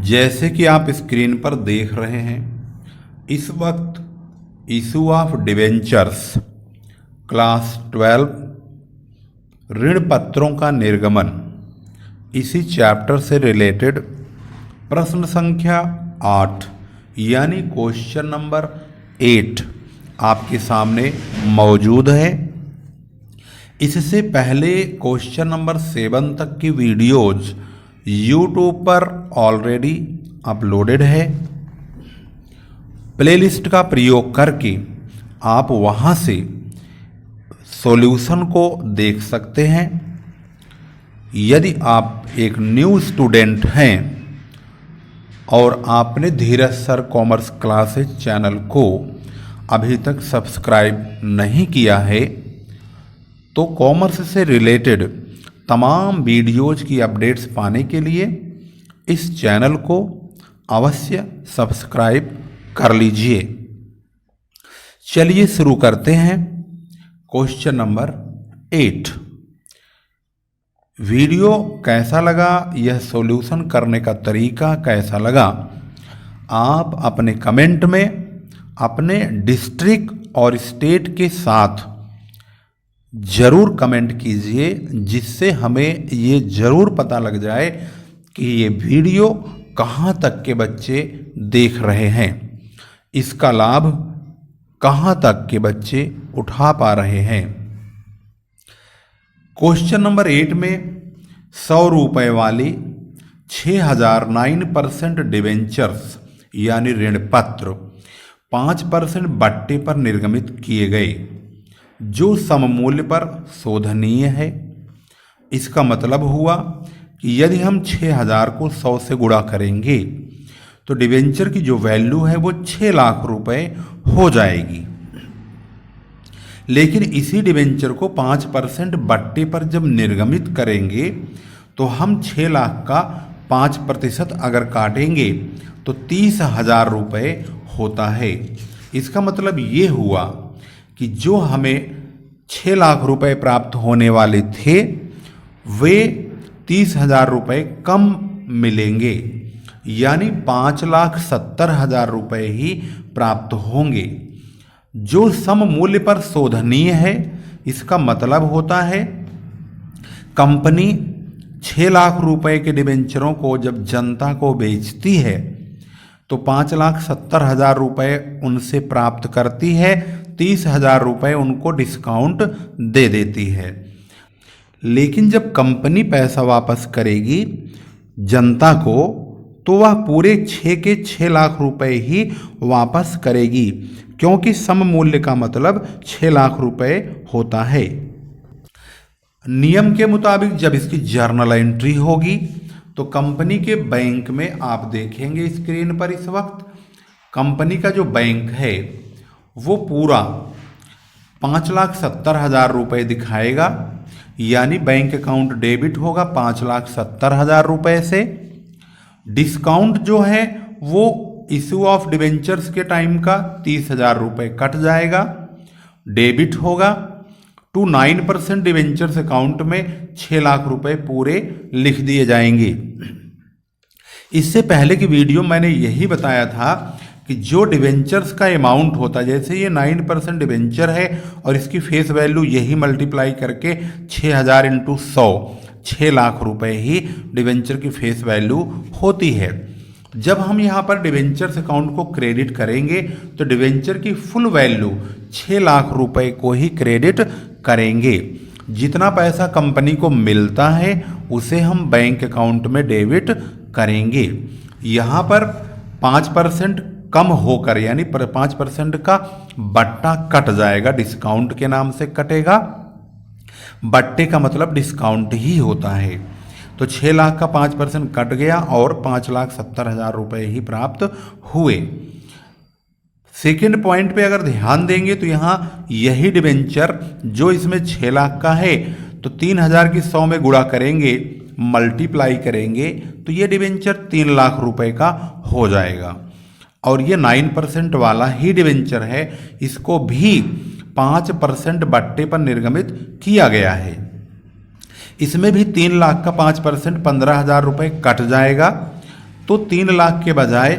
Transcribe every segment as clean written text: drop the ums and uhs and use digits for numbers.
जैसे कि आप स्क्रीन पर देख रहे हैं, इस वक्त इशू ऑफ डिवेंचर्स क्लास 12 ऋण पत्रों का निर्गमन, इसी चैप्टर से रिलेटेड प्रश्न संख्या 8 यानी क्वेश्चन नंबर 8 आपके सामने मौजूद है। इससे पहले क्वेश्चन नंबर 7 तक की वीडियोज YouTube पर ऑलरेडी अपलोडेड है। प्लेलिस्ट का प्रयोग करके आप वहां से सॉल्यूशन को देख सकते हैं। यदि आप एक न्यू स्टूडेंट हैं और आपने धीरज सर कॉमर्स क्लासेज चैनल को अभी तक सब्सक्राइब नहीं किया है, तो कॉमर्स से रिलेटेड तमाम वीडियोज की अपडेट्स पाने के लिए इस चैनल को अवश्य सब्सक्राइब कर लीजिए। चलिए शुरू करते हैं क्वेश्चन नंबर 8। वीडियो कैसा लगा, यह सॉल्यूशन करने का तरीका कैसा लगा, आप अपने कमेंट में अपने डिस्ट्रिक्ट और स्टेट के साथ ज़रूर कमेंट कीजिए, जिससे हमें ये ज़रूर पता लग जाए कि ये वीडियो कहाँ तक के बच्चे देख रहे हैं, इसका लाभ कहाँ तक के बच्चे उठा पा रहे हैं। क्वेश्चन नंबर 8 में 100 रुपये वाली 6009% डिवेंचर्स यानी ऋण पत्र 5% बट्टे पर निर्गमित किए गए, जो सममूल्य पर शोधनीय है। इसका मतलब हुआ कि यदि हम 6000 को 100 से गुणा करेंगे तो डिवेंचर की जो वैल्यू है वो 6 लाख रुपए हो जाएगी। लेकिन इसी डिवेंचर को 5% बट्टे पर जब निर्गमित करेंगे तो हम 6 लाख का 5% अगर काटेंगे तो 30,000 रुपये होता है। इसका मतलब ये हुआ कि जो हमें 6 लाख रुपए प्राप्त होने वाले थे वे 30,000 रुपये कम मिलेंगे, यानी 5,70,000 रुपये ही प्राप्त होंगे, जो सम मूल्य पर शोधनीय है। इसका मतलब होता है कंपनी 6 लाख रुपए के डिबेंचरों को जब जनता को बेचती है तो 5,70,000 रुपये उनसे प्राप्त करती है, 30,000 रुपये उनको डिस्काउंट दे देती है। लेकिन जब कंपनी पैसा वापस करेगी जनता को तो वह पूरे 6 के 6 लाख रुपए ही वापस करेगी, क्योंकि सम मूल्य का मतलब 6 लाख रुपए होता है। नियम के मुताबिक जब इसकी जर्नल एंट्री होगी तो कंपनी के बैंक में आप देखेंगे स्क्रीन पर इस वक्त कंपनी का जो बैंक है वो पूरा 5,70,000 रुपये दिखाएगा, यानी बैंक अकाउंट डेबिट होगा 5,70,000 रुपये से। डिस्काउंट जो है वो इशू ऑफ डिवेंचर्स के टाइम का 30,000 रुपये कट जाएगा, डेबिट होगा टू 9% डिवेंचर्स अकाउंट में 6 लाख रुपए पूरे लिख दिए जाएंगे। इससे पहले की वीडियो मैंने यही बताया था कि जो डिवेंचर्स का अमाउंट होता है, जैसे ये 9% डिवेंचर है और इसकी फेस वैल्यू यही मल्टीप्लाई करके 6,000 × 100 6 लाख रुपए ही डिवेंचर की फेस वैल्यू होती है। जब हम यहाँ पर डिवेंचर्स अकाउंट को क्रेडिट करेंगे तो डिवेंचर की फुल वैल्यू 6 लाख रुपए को ही क्रेडिट करेंगे। जितना पैसा कंपनी को मिलता है उसे हम बैंक अकाउंट में डेबिट करेंगे। यहाँ पर 5% कम होकर यानी 5% का बट्टा कट जाएगा, डिस्काउंट के नाम से कटेगा। बट्टे का मतलब डिस्काउंट ही होता है। तो 6 लाख का 5% कट गया और 5,70,000 रुपये ही प्राप्त हुए। सेकेंड पॉइंट पे अगर ध्यान देंगे तो यहाँ यही डिवेंचर जो इसमें 6 लाख का है तो 3,000 की 100 में गुणा करेंगे, मल्टीप्लाई करेंगे तो ये डिवेंचर 3 लाख रुपए का हो जाएगा। और ये 9% वाला ही डिवेंचर है, इसको भी 5% बट्टे पर निर्गमित किया गया है। इसमें भी 3 लाख का 5% 15,000 रुपये कट जाएगा, तो 3 लाख के बजाय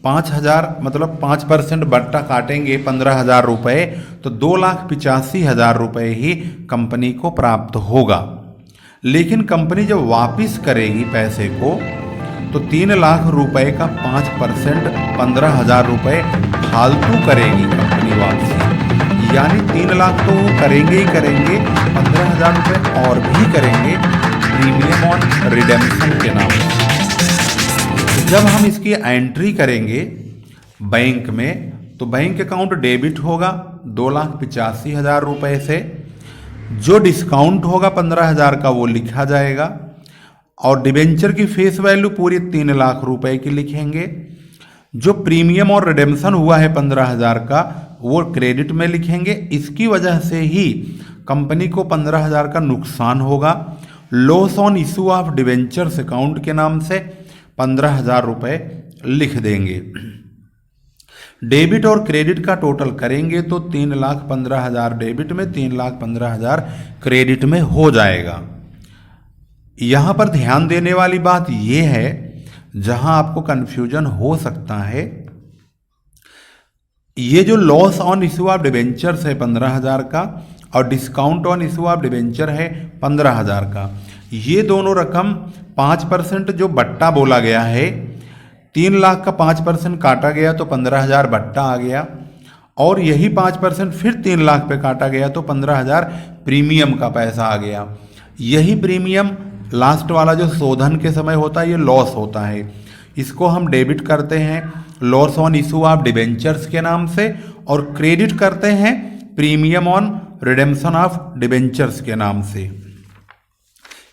5,000 मतलब 5% बट्टा काटेंगे 15,000 रुपये, तो 2,85,000 रुपये ही कंपनी को प्राप्त होगा। लेकिन कंपनी जब वापस करेगी पैसे को तो 3 लाख रुपए का 5% 15,000 रुपये फालतू करेगी कंपनी वापसी। यानी 3 लाख तो वो करेंगे ही करेंगे, 15,000 रुपये और भी करेंगे प्रीमियम ऑन रिडेम्पशन के नाम से। जब हम इसकी एंट्री करेंगे बैंक में तो बैंक अकाउंट डेबिट होगा 2,85,000 रुपये से। जो डिस्काउंट होगा 15,000 का वो लिखा जाएगा और डिबेंचर की फेस वैल्यू पूरी 3 लाख रुपए की लिखेंगे। जो प्रीमियम और रिडेम्पशन हुआ है 15,000 का वो क्रेडिट में लिखेंगे। इसकी वजह से ही कंपनी को 15,000 का नुकसान होगा। Loss on issue of debentures account के नाम से 15,000 रुपये लिख देंगे। डेबिट और क्रेडिट का टोटल करेंगे तो 3,15,000 डेबिट में, 3,15,000 क्रेडिट में हो जाएगा। यहाँ पर ध्यान देने वाली बात यह है, जहाँ आपको कन्फ्यूजन हो सकता है, ये जो loss on issue of debentures है 15,000 का और discount on issue of debenture है 15,000 का, ये दोनों रकम 5% जो बट्टा बोला गया है, 3 लाख का 5% काटा गया तो 15,000 बट्टा आ गया और यही 5% फिर 3 लाख पे काटा गया तो 15,000 प्रीमियम का पैसा आ गया। यही प्रीमियम लास्ट वाला जो शोधन के समय होता है ये लॉस होता है। इसको हम डेबिट करते हैं loss on issue of debentures के नाम से और क्रेडिट करते हैं premium on redemption of debentures के नाम से।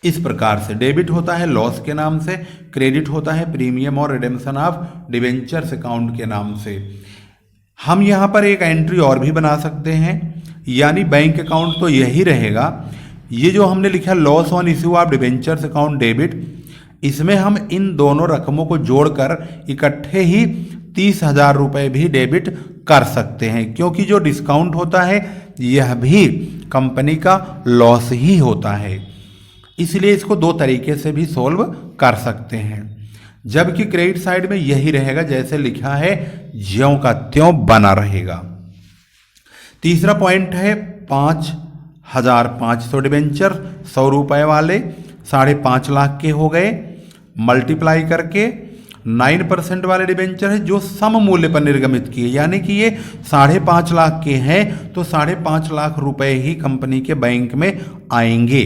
इस प्रकार से डेबिट होता है लॉस के नाम से, क्रेडिट होता है प्रीमियम और रिडेम्पशन ऑफ डिबेंचर्स अकाउंट के नाम से। हम यहाँ पर एक एंट्री और भी बना सकते हैं, यानी बैंक अकाउंट तो यही रहेगा। ये जो हमने लिखा loss on issue of debentures account debit, इसमें हम इन दोनों रकमों को जोड़कर इकट्ठे ही 30,000 रुपये भी डेबिट कर सकते हैं, क्योंकि जो डिस्काउंट होता है यह भी कंपनी का लॉस ही होता है। इसलिए इसको दो तरीके से भी सोल्व कर सकते हैं, जबकि क्रेडिट साइड में यही रहेगा जैसे लिखा है, ज्यों का त्यों बना रहेगा। तीसरा पॉइंट है 5,500 डिबेंचर 100 रुपये वाले 5.5 लाख के हो गए, मल्टीप्लाई करके 9% वाले डिबेंचर है जो सम मूल्य पर निर्गमित किए, यानी कि ये 5.5 लाख के हैं तो 5.5 लाख रुपए ही कंपनी के बैंक में आएंगे।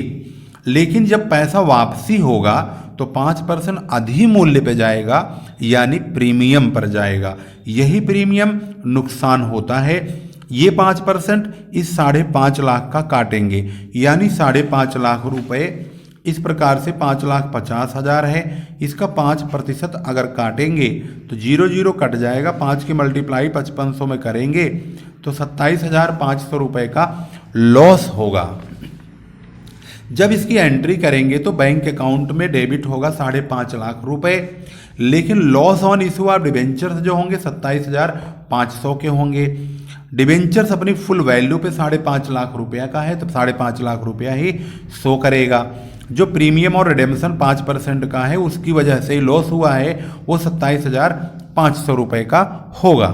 लेकिन जब पैसा वापसी होगा तो 5% अधिक मूल्य पे जाएगा, यानी प्रीमियम पर जाएगा। यही प्रीमियम नुकसान होता है। ये 5% इस 5.5 लाख का काटेंगे, यानी 5.5 लाख रुपए। इस प्रकार से 5,50,000 है, इसका 5% अगर काटेंगे तो 0 कट जाएगा। 5 की मल्टीप्लाई 5500 में करेंगे तो 27,500 रुपये का लॉस होगा। जब इसकी एंट्री करेंगे तो बैंक अकाउंट में डेबिट होगा 5.5 लाख रुपए, लेकिन loss on issue of debentures जो होंगे 27,500 के होंगे। डिबेंचर्स अपनी फुल वैल्यू पे 5.5 लाख रुपया का है तो 5.5 लाख रुपया ही शो करेगा। जो प्रीमियम और रिडेम्पशन 5% का है उसकी वजह से लॉस हुआ है वो 27,500 रुपये का होगा।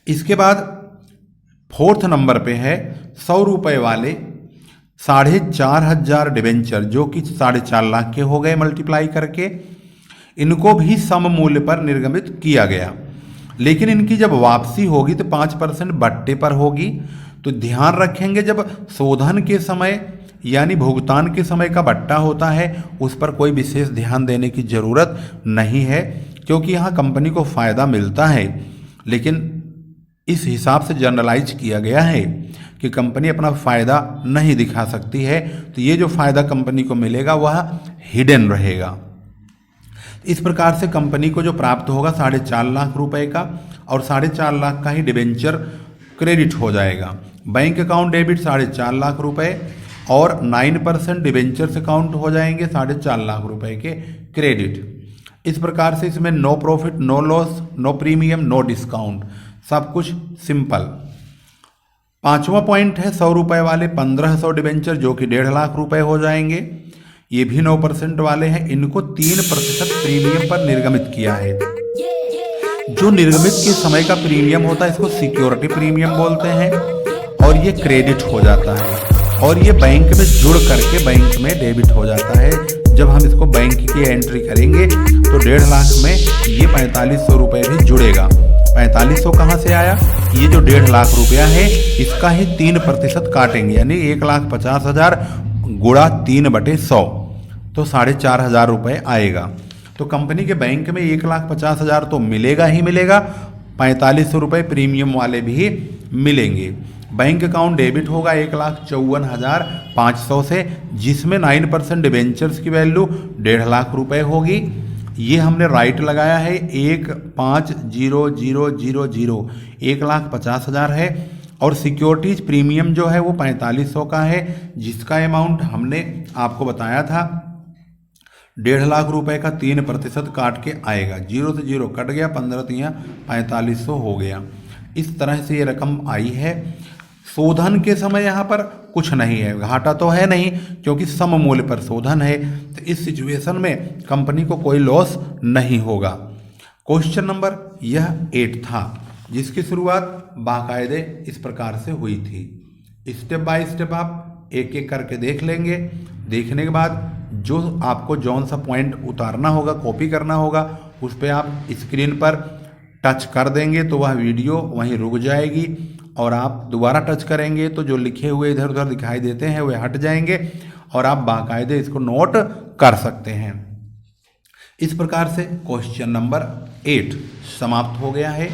इसके बाद 4th नंबर पे है 100 रुपये वाले 4,500 डिबेंचर जो कि 4.5 लाख के हो गए मल्टीप्लाई करके। इनको भी सम मूल्य पर निर्गमित किया गया, लेकिन इनकी जब वापसी होगी तो 5% बट्टे पर होगी। तो ध्यान रखेंगे जब शोधन के समय यानी भुगतान के समय का बट्टा होता है उस पर कोई विशेष ध्यान देने की ज़रूरत नहीं है, क्योंकि यहाँ कंपनी को फ़ायदा मिलता है। लेकिन इस हिसाब से जनरलाइज किया गया है कि कंपनी अपना फ़ायदा नहीं दिखा सकती है, तो ये जो फ़ायदा कंपनी को मिलेगा वह हिडन रहेगा। इस प्रकार से कंपनी को जो प्राप्त होगा 4.5 लाख रुपए का और 4.5 लाख का ही डिबेंचर क्रेडिट हो जाएगा। बैंक अकाउंट डेबिट 4.5 लाख रुपए और 9% डिबेंचर्स अकाउंट हो जाएंगे 4.5 लाख रुपए के क्रेडिट। इस प्रकार से इसमें no profit, no loss, no premium, no discount, सब कुछ सिंपल। 5वां पॉइंट है 100 रुपये वाले 1,500 डिबेंचर जो कि 1.5 लाख रुपए हो जाएंगे। ये भी 9% वाले हैं, इनको 3% प्रीमियम पर निर्गमित किया है। जो निर्गमित के समय का प्रीमियम होता है इसको सिक्योरिटी प्रीमियम बोलते हैं और ये क्रेडिट हो जाता है और ये बैंक में जुड़ करके बैंक में डेबिट हो जाता है। जब हम इसको बैंक की एंट्री करेंगे तो 1.5 लाख में ये 4500 रुपये भी जुड़ेगा। 4500 कहाँ से आया? ये जो 1.5 लाख रुपया है इसका ही 3% काटेंगे, यानी 1,50,000 गुणा 3/100 तो 4,500 रुपये आएगा। तो कंपनी के बैंक में 1,50,000 तो मिलेगा ही मिलेगा, 4500 रुपये प्रीमियम वाले भी मिलेंगे। बैंक अकाउंट डेबिट होगा 1,54,500 से, जिसमें 9% डिबेंचर्स की वैल्यू 1.5 लाख रुपए होगी। ये हमने राइट लगाया है 1,50,000 1,50,000 है और सिक्योरिटीज प्रीमियम जो है वो 4500 का है, जिसका अमाउंट हमने आपको बताया था 1.5 लाख रुपए का 3% काट के आएगा। 0 से 0 कट गया, 15 3 4500 हो गया। इस तरह से ये रकम आई है। शोधन के समय यहाँ पर कुछ नहीं है, घाटा तो है नहीं क्योंकि सम मूल्य पर शोधन है, तो इस सिचुएशन में कंपनी को कोई लॉस नहीं होगा। क्वेश्चन नंबर यह 8 था, जिसकी शुरुआत बाकायदे इस प्रकार से हुई थी। स्टेप बाय स्टेप आप एक एक करके देख लेंगे। देखने के बाद जो आपको जौन सा पॉइंट उतारना होगा, कॉपी करना होगा, उस पर आप स्क्रीन पर टच कर देंगे तो वह वीडियो वहीं रुक जाएगी और आप दोबारा टच करेंगे तो जो लिखे हुए इधर उधर दिखाई देते हैं वे हट जाएंगे और आप बाकायदे इसको नोट कर सकते हैं। इस प्रकार से क्वेश्चन नंबर 8 समाप्त हो गया है।